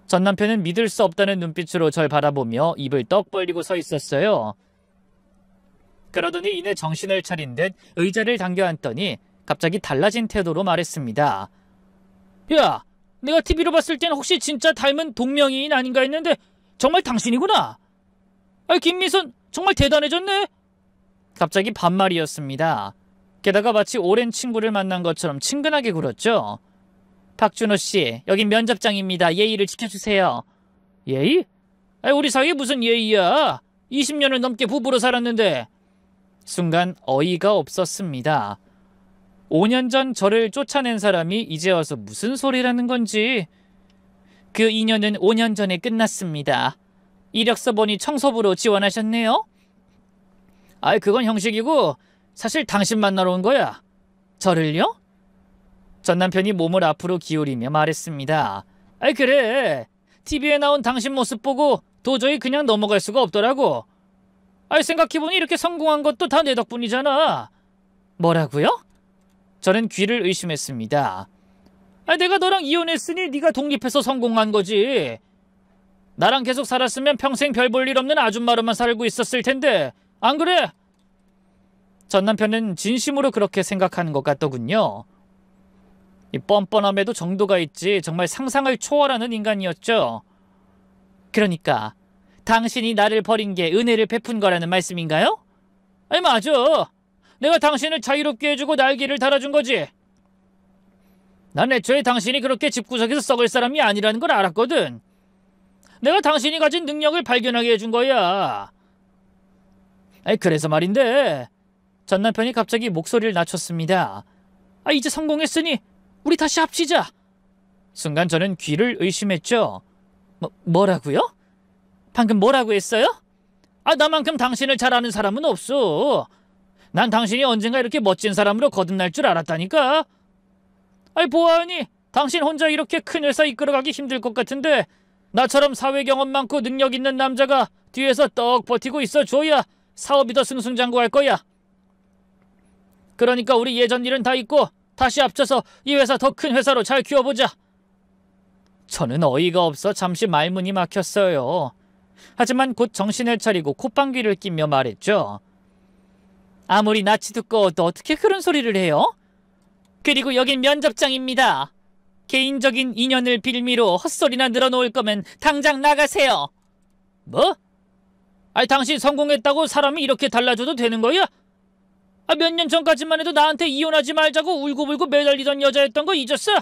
전 남편은 믿을 수 없다는 눈빛으로 절 바라보며 입을 떡 벌리고 서 있었어요. 그러더니 이내 정신을 차린 듯 의자를 당겨 앉더니 갑자기 달라진 태도로 말했습니다. 야, 내가 TV로 봤을 땐 혹시 진짜 닮은 동명이인 아닌가 했는데 정말 당신이구나. 김미선 정말 대단해졌네. 갑자기 반말이었습니다. 게다가 마치 오랜 친구를 만난 것처럼 친근하게 굴었죠. 박준호 씨, 여긴 면접장입니다. 예의를 지켜주세요. 예의? 우리 사이에 무슨 예의야. 20년을 넘게 부부로 살았는데. 순간 어이가 없었습니다. 5년 전 저를 쫓아낸 사람이 이제 와서 무슨 소리라는 건지. 그 인연은 5년 전에 끝났습니다. 이력서 보니 청소부로 지원하셨네요. 그건 형식이고 사실 당신 만나러 온 거야. 저를요? 전 남편이 몸을 앞으로 기울이며 말했습니다. 그래. TV에 나온 당신 모습 보고 도저히 그냥 넘어갈 수가 없더라고. 생각해보니 이렇게 성공한 것도 다 내 덕분이잖아. 뭐라고요? 저는 귀를 의심했습니다. 내가 너랑 이혼했으니 네가 독립해서 성공한 거지. 나랑 계속 살았으면 평생 별 볼 일 없는 아줌마로만 살고 있었을 텐데 안 그래? 전 남편은 진심으로 그렇게 생각하는 것 같더군요. 이 뻔뻔함에도 정도가 있지 정말 상상을 초월하는 인간이었죠. 그러니까 당신이 나를 버린 게 은혜를 베푼 거라는 말씀인가요? 아니 맞아. 내가 당신을 자유롭게 해주고 날개를 달아준 거지. 난 애초에 당신이 그렇게 집구석에서 썩을 사람이 아니라는 걸 알았거든. 내가 당신이 가진 능력을 발견하게 해준 거야. 아니 그래서 말인데 전 남편이 갑자기 목소리를 낮췄습니다. 이제 성공했으니 우리 다시 합치자. 순간 저는 귀를 의심했죠. 뭐라고요? 방금 뭐라고 했어요? 나만큼 당신을 잘 아는 사람은 없어. 난 당신이 언젠가 이렇게 멋진 사람으로 거듭날 줄 알았다니까. 보아하니 당신 혼자 이렇게 큰 회사 이끌어가기 힘들 것 같은데 나처럼 사회 경험 많고 능력 있는 남자가 뒤에서 떡 버티고 있어줘야 사업이 더 승승장구할 거야. 그러니까 우리 예전 일은 다 잊고 다시 합쳐서 이 회사 더 큰 회사로 잘 키워보자. 저는 어이가 없어 잠시 말문이 막혔어요. 하지만 곧 정신을 차리고 콧방귀를 뀌며 말했죠. 아무리 낯이 두꺼워도 어떻게 그런 소리를 해요? 그리고 여긴 면접장입니다. 개인적인 인연을 빌미로 헛소리나 늘어놓을 거면 당장 나가세요. 뭐? 당신 성공했다고 사람이 이렇게 달라져도 되는 거야? 몇 년 전까지만 해도 나한테 이혼하지 말자고 울고불고 매달리던 여자였던 거 잊었어?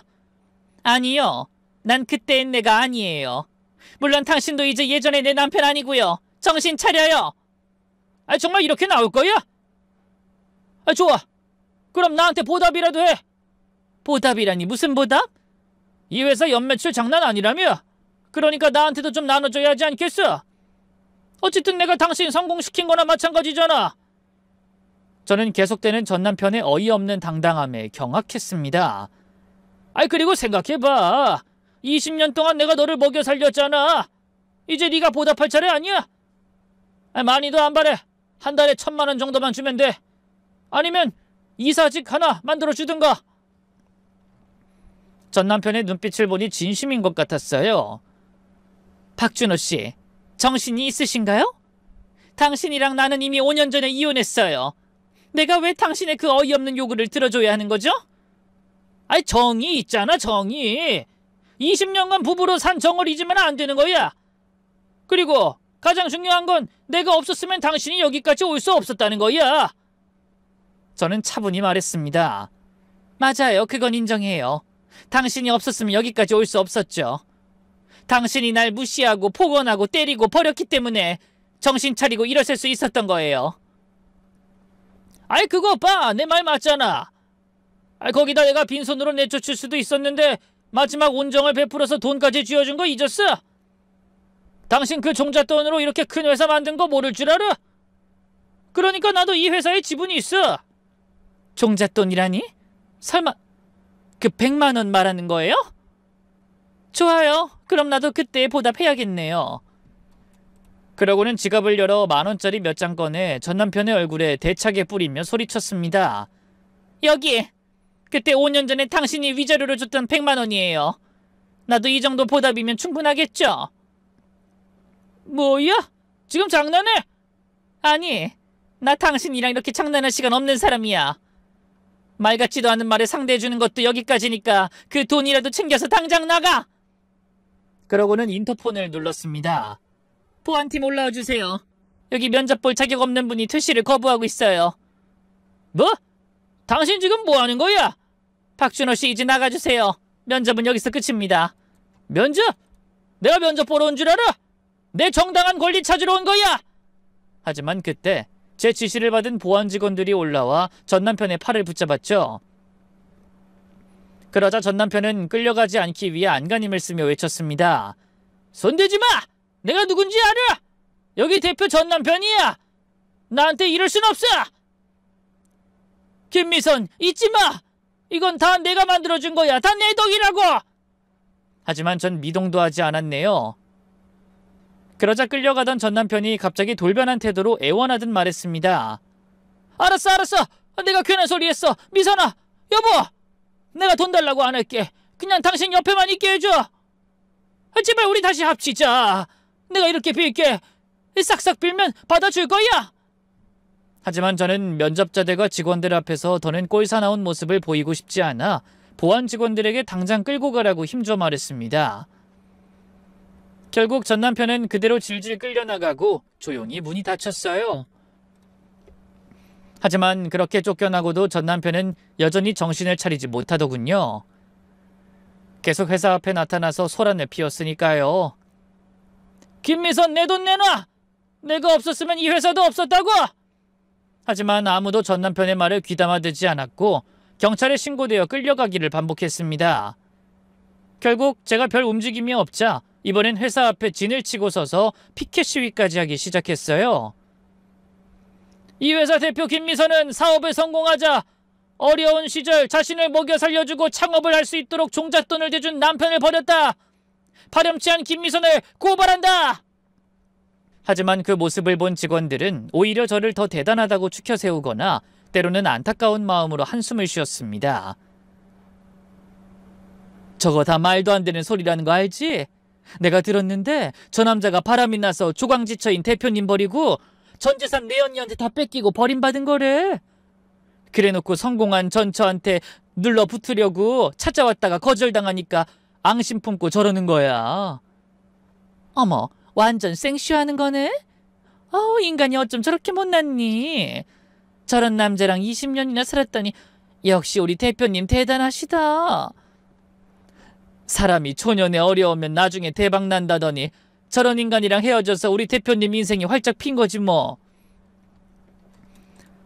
아니요. 난 그때의 내가 아니에요. 물론 당신도 이제 예전의 내 남편 아니고요. 정신 차려요. 정말 이렇게 나올 거야? 좋아. 그럼 나한테 보답이라도 해. 보답이라니 무슨 보답? 이 회사 연매출 장난 아니라며? 그러니까 나한테도 좀 나눠줘야 하지 않겠어? 어쨌든 내가 당신 성공시킨 거나 마찬가지잖아. 저는 계속되는 전 남편의 어이없는 당당함에 경악했습니다. 그리고 생각해봐. 20년 동안 내가 너를 먹여 살렸잖아. 이제 네가 보답할 차례 아니야? 많이도 안 바래. 한 달에 1,000만 원 정도만 주면 돼. 아니면 이사직 하나 만들어주든가. 전 남편의 눈빛을 보니 진심인 것 같았어요. 박준호 씨, 정신이 있으신가요? 당신이랑 나는 이미 5년 전에 이혼했어요. 내가 왜 당신의 그 어이없는 요구를 들어줘야 하는 거죠? 정이 있잖아, 정이. 20년간 부부로 산 정을 잊으면 안 되는 거야. 그리고 가장 중요한 건 내가 없었으면 당신이 여기까지 올 수 없었다는 거야. 저는 차분히 말했습니다. 맞아요, 그건 인정해요. 당신이 없었으면 여기까지 올 수 없었죠. 당신이 날 무시하고 폭언하고 때리고 버렸기 때문에 정신 차리고 일어설 수 있었던 거예요. 그거 봐, 내 말 맞잖아. 거기다 내가 빈손으로 내쫓을 수도 있었는데 마지막 온정을 베풀어서 돈까지 쥐어준 거 잊었어? 당신 그 종잣돈으로 이렇게 큰 회사 만든 거 모를 줄 알아? 그러니까 나도 이 회사에 지분이 있어. 종잣돈이라니? 설마 그 100만 원 말하는 거예요? 좋아요. 그럼 나도 그때 보답해야겠네요. 그러고는 지갑을 열어 10,000원짜리 몇 장 꺼내 전 남편의 얼굴에 대차게 뿌리며 소리쳤습니다. 여기! 그때 5년 전에 당신이 위자료로 줬던 100만 원이에요. 나도 이 정도 보답이면 충분하겠죠? 뭐야? 지금 장난해? 아니, 나 당신이랑 이렇게 장난할 시간 없는 사람이야. 말 같지도 않은 말에 상대해주는 것도 여기까지니까 그 돈이라도 챙겨서 당장 나가! 그러고는 인터폰을 눌렀습니다. 보안팀 올라와 주세요. 여기 면접 볼 자격 없는 분이 퇴실을 거부하고 있어요. 뭐? 당신 지금 뭐 하는 거야? 박준호 씨 이제 나가주세요. 면접은 여기서 끝입니다. 면접? 내가 면접 보러 온 줄 알아? 내 정당한 권리 찾으러 온 거야! 하지만 그때 제 지시를 받은 보안 직원들이 올라와 전 남편의 팔을 붙잡았죠. 그러자 전 남편은 끌려가지 않기 위해 안간힘을 쓰며 외쳤습니다. 손대지 마! 내가 누군지 알아! 여기 대표 전 남편이야! 나한테 이럴 순 없어! 김미선, 잊지 마! 이건 다 내가 만들어준 거야! 다 내 덕이라고! 하지만 전 미동도 하지 않았네요. 그러자 끌려가던 전 남편이 갑자기 돌변한 태도로 애원하듯 말했습니다. 알았어. 내가 괜한 소리 했어. 미선아, 여보! 내가 돈 달라고 안 할게. 그냥 당신 옆에만 있게 해줘. 제발 우리 다시 합치자. 내가 이렇게 빌게. 싹싹 빌면 받아줄 거야. 하지만 저는 면접자들과 직원들 앞에서 더는 꼴사나운 모습을 보이고 싶지 않아 보안 직원들에게 당장 끌고 가라고 힘줘 말했습니다. 결국 전 남편은 그대로 질질 끌려나가고 조용히 문이 닫혔어요. 하지만 그렇게 쫓겨나고도 전 남편은 여전히 정신을 차리지 못하더군요. 계속 회사 앞에 나타나서 소란을 피웠으니까요. 김미선, 내 돈 내놔! 내가 없었으면 이 회사도 없었다고! 하지만 아무도 전 남편의 말을 귀담아 듣지 않았고 경찰에 신고되어 끌려가기를 반복했습니다. 결국 제가 별 움직임이 없자 이번엔 회사 앞에 진을 치고 서서 피켓 시위까지 하기 시작했어요. 이 회사 대표 김미선은 사업에 성공하자 어려운 시절 자신을 먹여 살려주고 창업을 할 수 있도록 종잣돈을 대준 남편을 버렸다. 파렴치 않은 김미선을 고발한다. 하지만 그 모습을 본 직원들은 오히려 저를 더 대단하다고 추켜 세우거나 때로는 안타까운 마음으로 한숨을 쉬었습니다. 저거 다 말도 안 되는 소리라는 거 알지? 내가 들었는데 저 남자가 바람이 나서 조강지처인 대표님 버리고 전 재산 내 언니한테 다 뺏기고 버림받은 거래. 그래놓고 성공한 전처한테 눌러붙으려고 찾아왔다가 거절당하니까 앙심 품고 저러는 거야. 어머, 완전 생쇼하는 거네? 인간이 어쩜 저렇게 못났니? 저런 남자랑 20년이나 살았더니 역시 우리 대표님 대단하시다. 사람이 초년에 어려우면 나중에 대박 난다더니 저런 인간이랑 헤어져서 우리 대표님 인생이 활짝 핀 거지 뭐.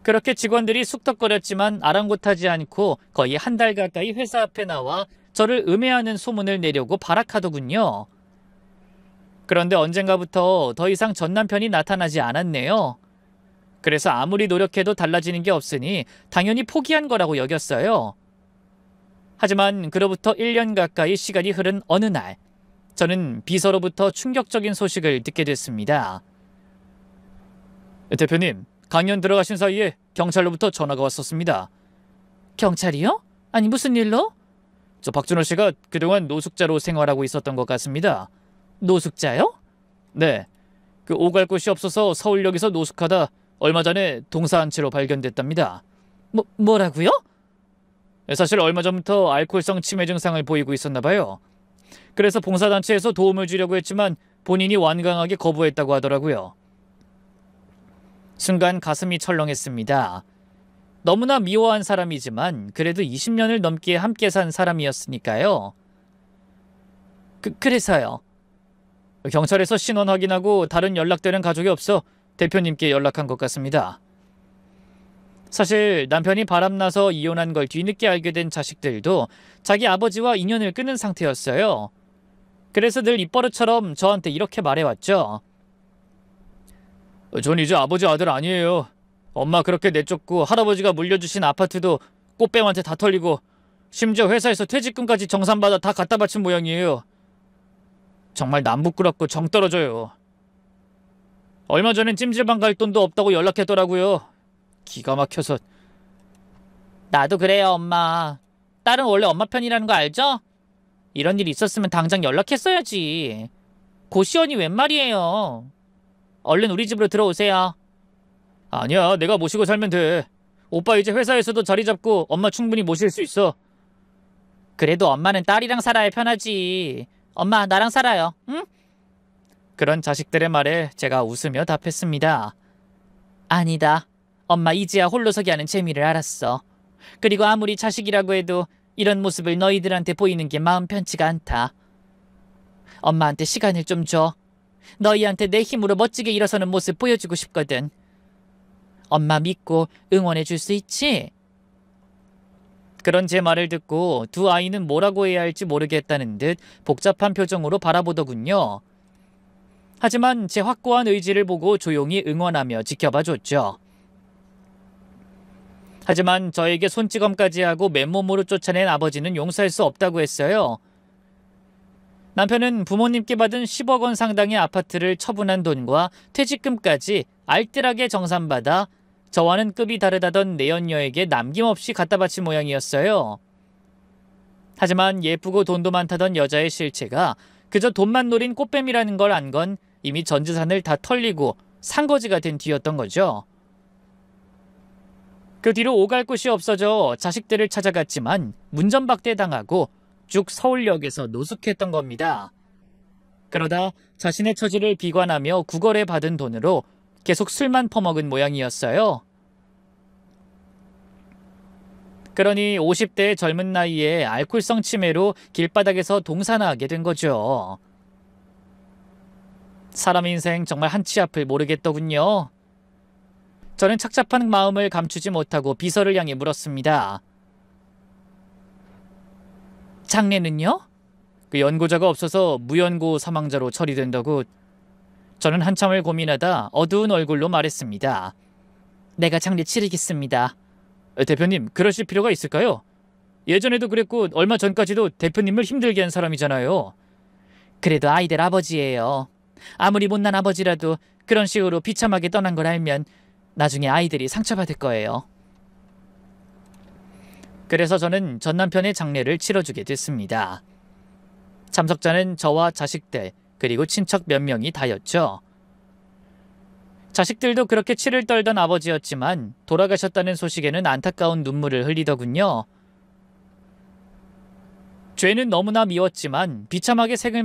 그렇게 직원들이 쑥덕거렸지만 아랑곳하지 않고 거의 한 달 가까이 회사 앞에 나와 저를 음해하는 소문을 내려고 발악하더군요. 그런데 언젠가부터 더 이상 전 남편이 나타나지 않았네요. 그래서 아무리 노력해도 달라지는 게 없으니 당연히 포기한 거라고 여겼어요. 하지만 그로부터 1년 가까이 시간이 흐른 어느 날 저는 비서로부터 충격적인 소식을 듣게 됐습니다. 대표님, 강연 들어가신 사이에 경찰로부터 전화가 왔었습니다. 경찰이요? 아니 무슨 일로? 저 박준호 씨가 그동안 노숙자로 생활하고 있었던 것 같습니다. 노숙자요? 네. 그 오갈 곳이 없어서 서울역에서 노숙하다 얼마 전에 동사한 채로 발견됐답니다. 뭐라고요? 사실 얼마 전부터 알코올성 치매 증상을 보이고 있었나 봐요. 그래서 봉사단체에서 도움을 주려고 했지만 본인이 완강하게 거부했다고 하더라고요. 순간 가슴이 철렁했습니다. 너무나 미워한 사람이지만 그래도 20년을 넘게 함께 산 사람이었으니까요. 그래서요. 경찰에서 신원 확인하고 다른 연락되는 가족이 없어 대표님께 연락한 것 같습니다. 사실 남편이 바람나서 이혼한 걸 뒤늦게 알게 된 자식들도 자기 아버지와 인연을 끊은 상태였어요. 그래서 늘 입버릇처럼 저한테 이렇게 말해왔죠. 전 이제 아버지 아들 아니에요. 엄마 그렇게 내쫓고 할아버지가 물려주신 아파트도 꽃뱀한테 다 털리고 심지어 회사에서 퇴직금까지 정산받아 다 갖다 바친 모양이에요. 정말 남 부끄럽고 정 떨어져요. 얼마 전엔 찜질방 갈 돈도 없다고 연락했더라고요. 기가 막혀서. 나도 그래요, 엄마. 딸은 원래 엄마 편이라는 거 알죠? 이런 일 있었으면 당장 연락했어야지. 고시원이 웬 말이에요. 얼른 우리 집으로 들어오세요. 아니야, 내가 모시고 살면 돼. 오빠 이제 회사에서도 자리 잡고 엄마 충분히 모실 수 있어. 그래도 엄마는 딸이랑 살아야 편하지. 엄마 나랑 살아요, 응? 그런 자식들의 말에 제가 웃으며 답했습니다. 아니다. 엄마 이제야 홀로서기 하는 재미를 알았어. 그리고 아무리 자식이라고 해도 이런 모습을 너희들한테 보이는 게 마음 편치가 않다. 엄마한테 시간을 좀 줘. 너희한테 내 힘으로 멋지게 일어서는 모습 보여주고 싶거든. 엄마 믿고 응원해 줄 수 있지? 그런 제 말을 듣고 두 아이는 뭐라고 해야 할지 모르겠다는 듯 복잡한 표정으로 바라보더군요. 하지만 제 확고한 의지를 보고 조용히 응원하며 지켜봐줬죠. 하지만 저에게 손찌검까지 하고 맨몸으로 쫓아낸 아버지는 용서할 수 없다고 했어요. 남편은 부모님께 받은 10억 원 상당의 아파트를 처분한 돈과 퇴직금까지 알뜰하게 정산받아 저와는 급이 다르다던 내연녀에게 남김없이 갖다 바친 모양이었어요. 하지만 예쁘고 돈도 많다던 여자의 실체가 그저 돈만 노린 꽃뱀이라는 걸 안 건 이미 전재산을 다 털리고 산거지가 된 뒤였던 거죠. 그 뒤로 오갈 곳이 없어져 자식들을 찾아갔지만 문전박대당하고 쭉 서울역에서 노숙했던 겁니다. 그러다 자신의 처지를 비관하며 구걸에 받은 돈으로 계속 술만 퍼먹은 모양이었어요. 그러니 50대의 젊은 나이에 알코올성 치매로 길바닥에서 동사나게 된 거죠. 사람 인생 정말 한치 앞을 모르겠더군요. 저는 착잡한 마음을 감추지 못하고 비서를 향해 물었습니다. 장례는요? 그 연고자가 없어서 무연고 사망자로 처리된다고. 저는 한참을 고민하다 어두운 얼굴로 말했습니다. 내가 장례 치르겠습니다. 대표님, 그러실 필요가 있을까요? 예전에도 그랬고 얼마 전까지도 대표님을 힘들게 한 사람이잖아요. 그래도 아이들 아버지예요. 아무리 못난 아버지라도 그런 식으로 비참하게 떠난 걸 알면 나중에 아이들이 상처받을 거예요. 그래서 저는 전 남편의 장례를 치러주게 됐습니다. 참석자는 저와 자식들 그리고 친척 몇 명이 다였죠. 자식들도 그렇게 치를 떨던 아버지였지만 돌아가셨다는 소식에는 안타까운 눈물을 흘리더군요. 죄는 너무나 미웠지만 비참하게 생을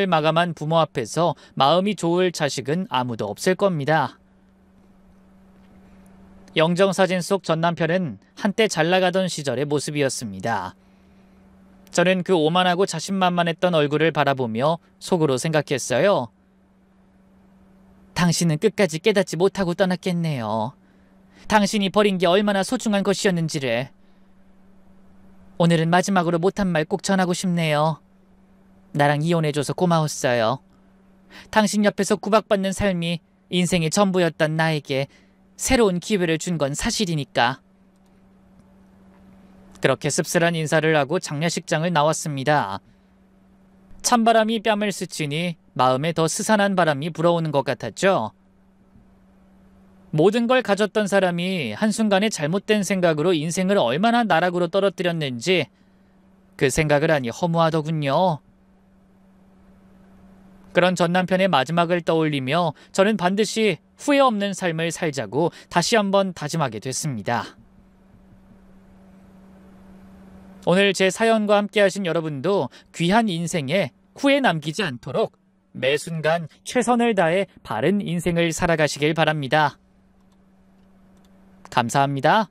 마감한 부모 앞에서 마음이 좋을 자식은 아무도 없을 겁니다. 영정사진 속 전 남편은 한때 잘나가던 시절의 모습이었습니다. 저는 그 오만하고 자신만만했던 얼굴을 바라보며 속으로 생각했어요. 당신은 끝까지 깨닫지 못하고 떠났겠네요. 당신이 버린 게 얼마나 소중한 것이었는지를. 오늘은 마지막으로 못한 말 꼭 전하고 싶네요. 나랑 이혼해줘서 고마웠어요. 당신 옆에서 구박받는 삶이 인생의 전부였던 나에게 새로운 기회를 준 건 사실이니까. 그렇게 씁쓸한 인사를 하고 장례식장을 나왔습니다. 찬바람이 뺨을 스치니 마음에 더 스산한 바람이 불어오는 것 같았죠. 모든 걸 가졌던 사람이 한순간에 잘못된 생각으로 인생을 얼마나 나락으로 떨어뜨렸는지 그 생각을 하니 허무하더군요. 그런 전 남편의 마지막을 떠올리며 저는 반드시 후회 없는 삶을 살자고 다시 한번 다짐하게 됐습니다. 오늘 제 사연과 함께 하신 여러분도 귀한 인생에 후회 남기지 않도록 매 순간 최선을 다해 바른 인생을 살아가시길 바랍니다. 감사합니다.